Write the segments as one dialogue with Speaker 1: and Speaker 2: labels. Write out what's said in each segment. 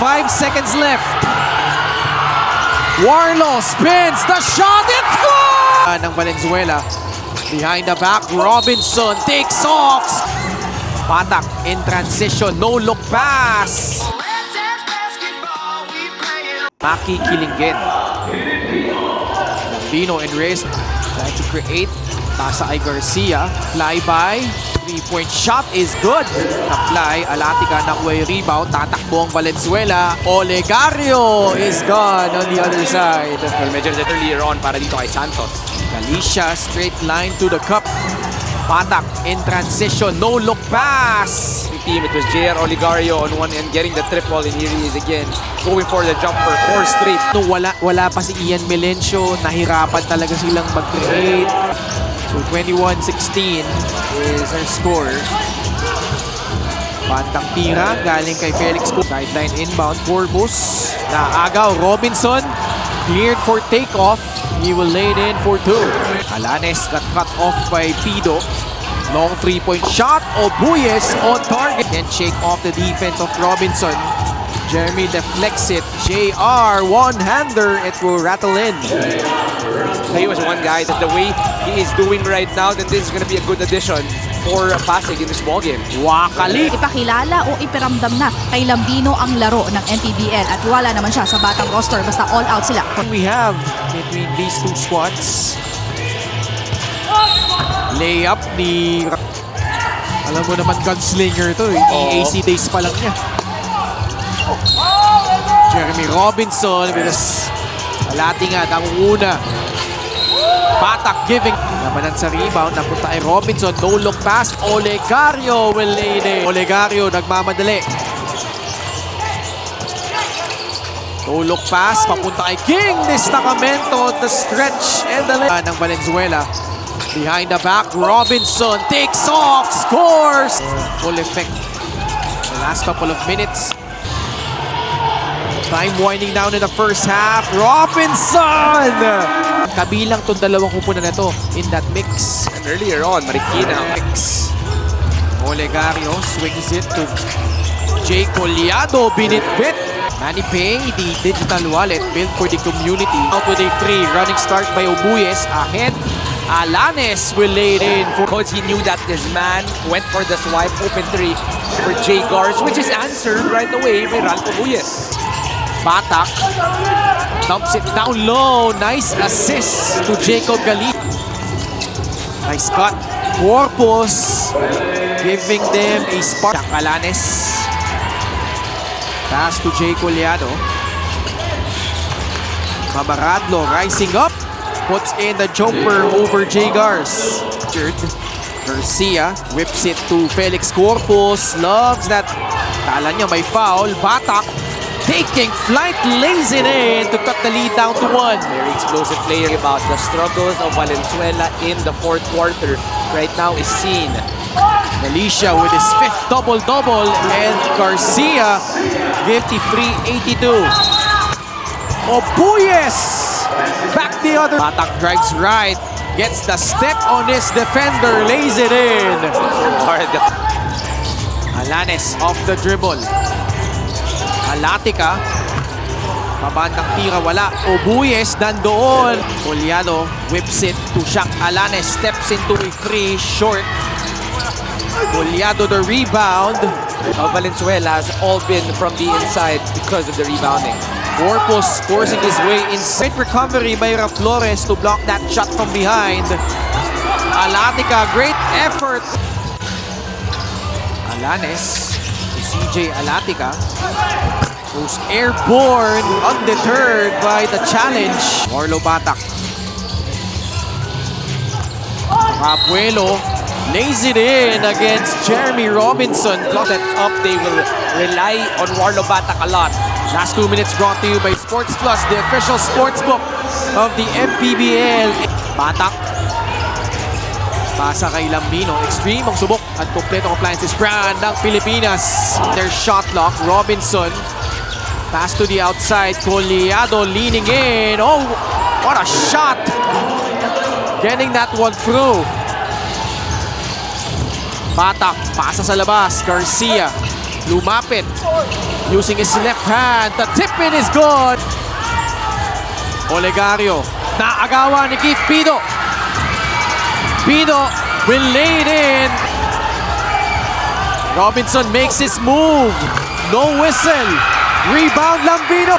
Speaker 1: 5 seconds left. Warlow spins the shot. It's good! Ng Valenzuela. Behind the back, Robinson takes off. Patak in transition, no look pass. Maki Kilingen. Lambino and Reyes trying to create. Tasa ay Garcia. Flyby. 3-point shot is good. Apply. Alatica nakuha yung rebound. Tatakbo ang Valenzuela. Olegario is gone on the other side.
Speaker 2: Well, medyo earlier on para dito kay Santos.
Speaker 1: Galicia straight line to the cup. Patak in transition. No look pass.
Speaker 2: The team, it was JR Olegario on one end getting the triple, and here he is again going for the jumper. 4 straight.
Speaker 1: No, wala pa si Ian Melencio. Nahirapan talaga silang mag-create. So 21-16 is our score. Pantang tira galing kay Felix. Sideline inbound. Corbus. Naagaw. Robinson. Cleared for takeoff. He will lay it in for 2. Alanes got cut off by Pido. Long 3-point shot. Obuyes on target. And shake off the defense of Robinson. Jeremy deflects it. JR, one-hander. It will rattle in.
Speaker 2: He was one guy that the way he is doing right now, then this is going to be a good addition for Pasig in this ballgame.
Speaker 1: Wakali.
Speaker 3: Ipakilala o ipiramdam na kay Lambino ang laro ng NPBL at wala naman siya sa batang roster basta all out sila.
Speaker 1: We have between these two squads. Layup ni... Alam mo naman gunslinger to eh. EAC days pa lang niya. Jeremy Robinson with his Alatinga ang una. Patak giving. Namanan sa rebound. Napunta kay Robinson. No look pass. Olegario will lay it in. Olegario nagmamadali. No look pass. Papunta kay King. Destacamento. The stretch and the lane. Ng Valenzuela. Behind the back. Robinson takes off. Scores. Full effect. The last couple of minutes. Time winding down in the first half. Robinson! Kabilang tong dalawang kupunan na to in that mix.
Speaker 2: And earlier on, Marikina.
Speaker 1: Olegario swings it to Jay Collado. Binitbit. Manny Pay, the digital wallet built for the community. Out with a free running start by Obuyes. Ahead. Alanes will lay it in.
Speaker 2: Because he knew that this man went for the swipe open 3 for Jay Gars, which is answered right away by Ralph Obuyes.
Speaker 1: Patak dumps it down low. Nice assist to Jacob Galit. Nice cut. Corpus giving them a spark. Alanes. Pass to Jay Collado. Mamaradlo rising up. Puts in the jumper over Jay Gars. Garcia whips it to Felix Corpus. Loves that. Kala niya may foul. Batak taking flight, lays it in to cut the lead down to 1.
Speaker 2: Very explosive player. About the struggles of Valenzuela in the 4th quarter right now is seen.
Speaker 1: Galicia with his 5th double-double and Garcia 53-82. Obuyes back the other. Batak drives right, gets the step on his defender, lays it in.
Speaker 2: Hard.
Speaker 1: Alanes off the dribble. Alatica. Pabandang tira, wala. Obuyes nandoon. Collado whips it to Shaq Alanes. Steps into a free short. Collado the rebound.
Speaker 2: Valenzuela has all been from the inside because of the rebounding.
Speaker 1: Corpus forcing his way inside. Recovery by Flores to block that shot from behind. Alatica, great effort. Alanes to CJ Alatica. Goes airborne, undeterred by the challenge. Marlo Batak. Abuelo lays it in against Jeremy Robinson.
Speaker 2: Set up, they will rely on Warlo Batak a lot.
Speaker 1: Last 2 minutes brought to you by Sports Plus, the official sportsbook of the MPBL. Batak. Pasa kay Lambino. Extreme ang subok at kompletong appliances brand ng Pilipinas. Their shot lock. Robinson. Pass to the outside. Collado leaning in. Oh, what a shot. Getting that one through. Batak. Pasa sa labas. Garcia. Lumapit. using his left hand. The tip in is good. Olegario, naagawa ni Keith Pido. Pido will lay it in. Robinson makes his move. No whistle. Rebound Lambino.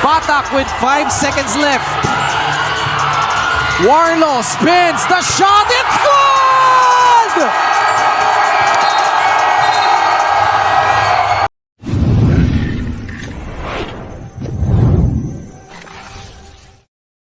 Speaker 1: Batak with 5 seconds left. Warlow spins the shot. It's good!